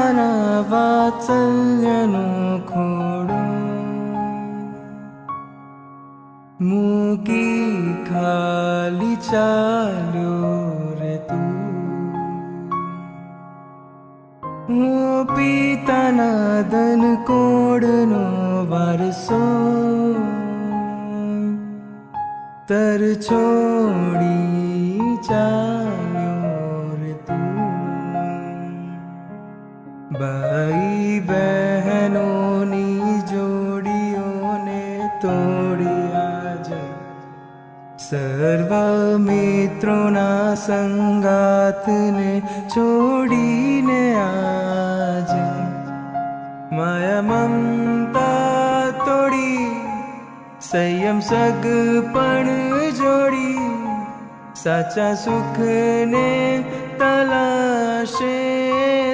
પિતાના વાત્સલ્યનો ખોડો મૂકી ખાલી ચાલ્યો રે તું. હું પિતાના ધન કોડનો વારસો તર છોડી ચાલ્યો રે તું. ભાઈ બહેનોની જોડીઓને તોડી આજે સર્વ મિત્રોના સંગાતને છોડીને આજે માયા મમતા તોડી સંયમ સગપણ જોડી સાચા સુખને તલાશે